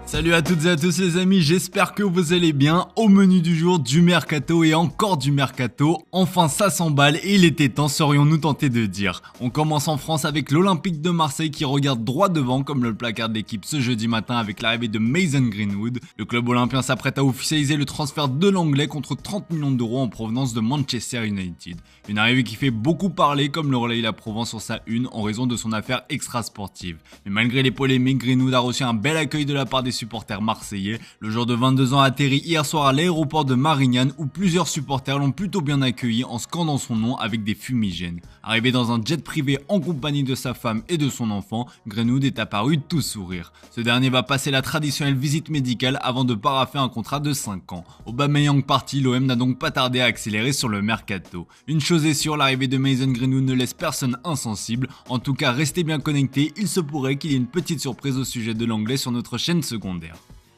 Salut à toutes et à tous les amis, j'espère que vous allez bien. Au menu du jour, du mercato et encore du mercato. Enfin ça s'emballe et il était temps, serions-nous tentés de dire. On commence en France avec l'Olympique de Marseille qui regarde droit devant comme le placard de l'équipe ce jeudi matin avec l'arrivée de Mason Greenwood. Le club olympien s'apprête à officialiser le transfert de l'anglais contre 30 millions d'euros en provenance de Manchester United. Une arrivée qui fait beaucoup parler comme le relaye la Provence sur sa une en raison de son affaire extra-sportive. Mais malgré les polémiques, Greenwood a reçu un bel accueil de la part des supporters marseillais. Le joueur de 22 ans a atterri hier soir à l'aéroport de Marignane où plusieurs supporters l'ont plutôt bien accueilli en scandant son nom avec des fumigènes. Arrivé dans un jet privé en compagnie de sa femme et de son enfant, Greenwood est apparu tout sourire. Ce dernier va passer la traditionnelle visite médicale avant de paraffer un contrat de 5 ans. Aubameyang parti, l'OM n'a donc pas tardé à accélérer sur le mercato. Une chose est sûre, l'arrivée de Mason Greenwood ne laisse personne insensible. En tout cas, restez bien connectés, il se pourrait qu'il y ait une petite surprise au sujet de l'anglais sur notre chaîne secondaire.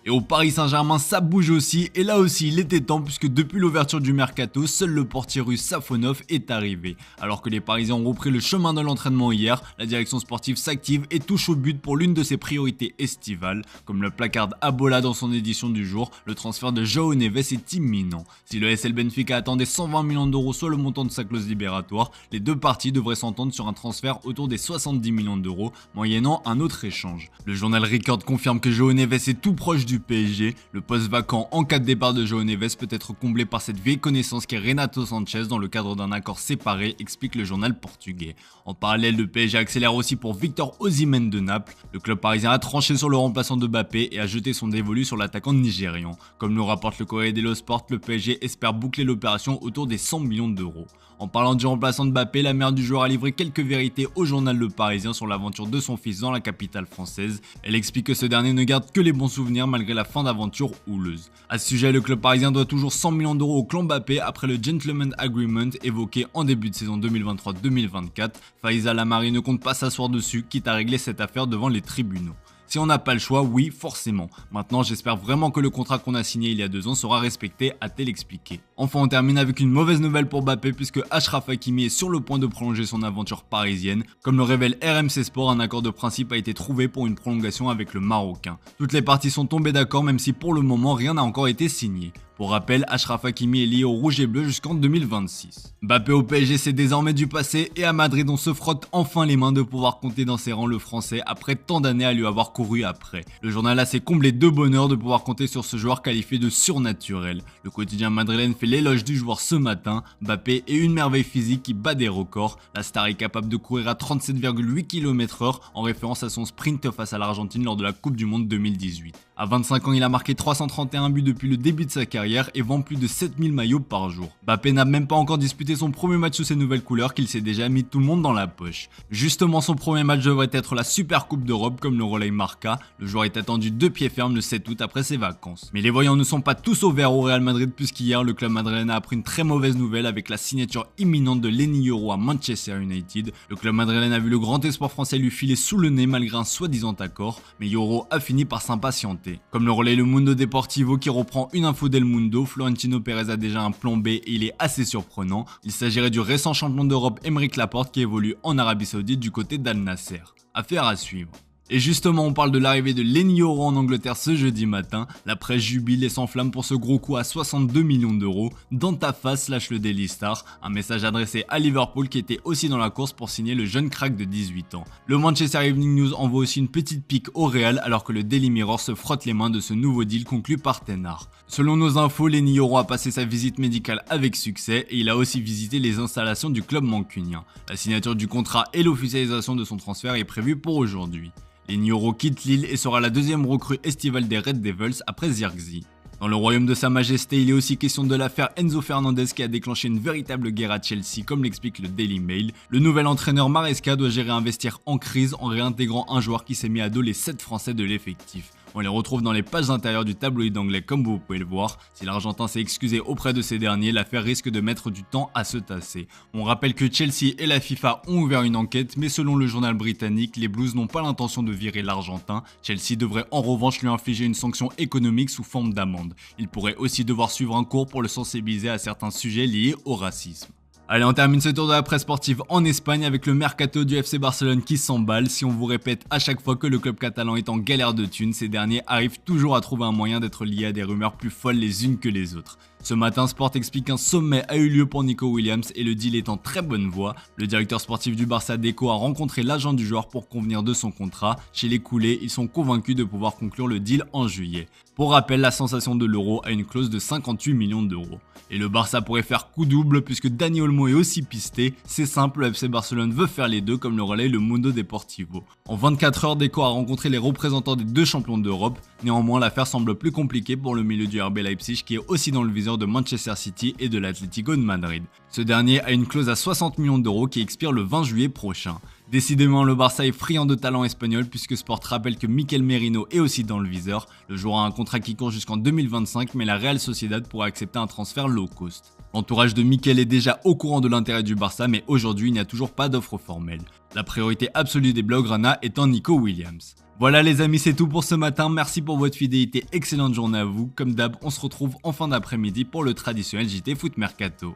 Et au Paris Saint-Germain, ça bouge aussi, et là aussi il était temps puisque depuis l'ouverture du mercato, seul le portier russe Safonov est arrivé. Alors que les Parisiens ont repris le chemin de l'entraînement hier, la direction sportive s'active et touche au but pour l'une de ses priorités estivales. Comme le placarde Abola dans son édition du jour, le transfert de João Neves est imminent. Si le SL Benfica attendait 120 millions d'euros soit le montant de sa clause libératoire, les deux parties devraient s'entendre sur un transfert autour des 70 millions d'euros, moyennant un autre échange. Le journal Record confirme que João Neves est tout proche du PSG. Le poste vacant en cas de départ de João Neves peut être comblé par cette vieille connaissance qu'est Renato Sanchez dans le cadre d'un accord séparé, explique le journal portugais. En parallèle, le PSG accélère aussi pour Victor Osimhen de Naples. Le club parisien a tranché sur le remplaçant de Mbappé et a jeté son dévolu sur l'attaquant nigérian. Comme nous rapporte le Corriere dello Sport, le PSG espère boucler l'opération autour des 100 millions d'euros. En parlant du remplaçant de Mbappé, la mère du joueur a livré quelques vérités au journal Le Parisien sur l'aventure de son fils dans la capitale française. Elle explique que ce dernier ne garde que les bons souvenirs malgré la fin d'aventure houleuse. À ce sujet, le club parisien doit toujours 100 millions d'euros au clan Mbappé après le Gentleman Agreement évoqué en début de saison 2023-2024. Faiza Lamari ne compte pas s'asseoir dessus, quitte à régler cette affaire devant les tribunaux. Si on n'a pas le choix, oui, forcément. Maintenant, j'espère vraiment que le contrat qu'on a signé il y a 2 ans sera respecté, a-t-elle expliqué. Enfin, on termine avec une mauvaise nouvelle pour Mbappé puisque Achraf Hakimi est sur le point de prolonger son aventure parisienne. Comme le révèle RMC Sport, un accord de principe a été trouvé pour une prolongation avec le Marocain. Toutes les parties sont tombées d'accord même si pour le moment rien n'a encore été signé. Pour rappel, Achraf Hakimi est lié au rouge et bleu jusqu'en 2026. Mbappé au PSG c'est désormais du passé et à Madrid on se frotte enfin les mains de pouvoir compter dans ses rangs le français après tant d'années à lui avoir couru après. Le journal a s'est comblé de bonheur de pouvoir compter sur ce joueur qualifié de surnaturel. Le quotidien madrilène fait l'éloge du joueur ce matin. Mbappé est une merveille physique qui bat des records. La star est capable de courir à 37,8 km/h en référence à son sprint face à l'Argentine lors de la Coupe du Monde 2018. À 25 ans, il a marqué 331 buts depuis le début de sa carrière et vend plus de 7000 maillots par jour. Mbappé n'a même pas encore disputé son premier match sous ses nouvelles couleurs qu'il s'est déjà mis tout le monde dans la poche. Justement, son premier match devrait être la Super Coupe d'Europe comme le relaye Marca. Le joueur est attendu de pied ferme le 7 août après ses vacances. Mais les voyants ne sont pas tous au vert au Real Madrid puisqu'hier, le club madrilène a appris une très mauvaise nouvelle avec la signature imminente de Leny Yoro à Manchester United. Le club madrilène a vu le grand espoir français lui filer sous le nez malgré un soi-disant accord, mais Yoro a fini par s'impatienter. Comme le relaye le Mundo Deportivo qui reprend une info d'El Mundo, Florentino Pérez a déjà un plan B et il est assez surprenant. Il s'agirait du récent champion d'Europe Aymeric Laporte qui évolue en Arabie Saoudite du côté d'Al Nasser. Affaire à suivre. Et justement, on parle de l'arrivée de Leny Yoro en Angleterre ce jeudi matin. La presse jubile et s'enflamme pour ce gros coup à 62 millions d'euros. Dans ta face, lâche le Daily Star. Un message adressé à Liverpool qui était aussi dans la course pour signer le jeune crack de 18 ans. Le Manchester Evening News envoie aussi une petite pique au Real alors que le Daily Mirror se frotte les mains de ce nouveau deal conclu par Ten Hag. Selon nos infos, Leny Yoro a passé sa visite médicale avec succès et il a aussi visité les installations du club mancunien. La signature du contrat et l'officialisation de son transfert est prévue pour aujourd'hui. Leny Yoro quitte Lille et sera la deuxième recrue estivale des Red Devils après Zirkzee. Dans le royaume de Sa Majesté, il est aussi question de l'affaire Enzo Fernandez qui a déclenché une véritable guerre à Chelsea, comme l'explique le Daily Mail. Le nouvel entraîneur Maresca doit gérer un vestiaire en crise en réintégrant un joueur qui s'est mis à dos les 7 Français de l'effectif. On les retrouve dans les pages intérieures du tabloïd anglais comme vous pouvez le voir. Si l'Argentin s'est excusé auprès de ces derniers, l'affaire risque de mettre du temps à se tasser. On rappelle que Chelsea et la FIFA ont ouvert une enquête, mais selon le journal britannique, les Blues n'ont pas l'intention de virer l'Argentin. Chelsea devrait en revanche lui infliger une sanction économique sous forme d'amende. Il pourrait aussi devoir suivre un cours pour le sensibiliser à certains sujets liés au racisme. Allez, on termine ce tour de la presse sportive en Espagne avec le mercato du FC Barcelone qui s'emballe. Si on vous répète à chaque fois que le club catalan est en galère de thunes, ces derniers arrivent toujours à trouver un moyen d'être liés à des rumeurs plus folles les unes que les autres. Ce matin, Sport explique qu'un sommet a eu lieu pour Nico Williams et le deal est en très bonne voie. Le directeur sportif du Barça Deco a rencontré l'agent du joueur pour convenir de son contrat. Chez les coulés, ils sont convaincus de pouvoir conclure le deal en juillet. Pour rappel, la sensation de l'Euro a une clause de 58 millions d'euros. Et le Barça pourrait faire coup double puisque Dani Olmo est aussi pisté. C'est simple, le FC Barcelone veut faire les deux comme le relaie le Mundo Deportivo. En 24 heures, Deco a rencontré les représentants des deux champions d'Europe. Néanmoins, l'affaire semble plus compliquée pour le milieu du RB Leipzig qui est aussi dans le viseur de Manchester City et de l'Atlético de Madrid. Ce dernier a une clause à 60 millions d'euros qui expire le 20 juillet prochain. Décidément, le Barça est friand de talent espagnol puisque Sport rappelle que Mikel Merino est aussi dans le viseur. Le joueur a un contrat qui court jusqu'en 2025 mais la Real Sociedad pourrait accepter un transfert low cost. L'entourage de Mikel est déjà au courant de l'intérêt du Barça mais aujourd'hui il n'y a toujours pas d'offre formelle. La priorité absolue des Blaugrana étant Nico Williams. Voilà les amis, c'est tout pour ce matin, merci pour votre fidélité, excellente journée à vous. Comme d'hab, on se retrouve en fin d'après-midi pour le traditionnel JT Foot Mercato.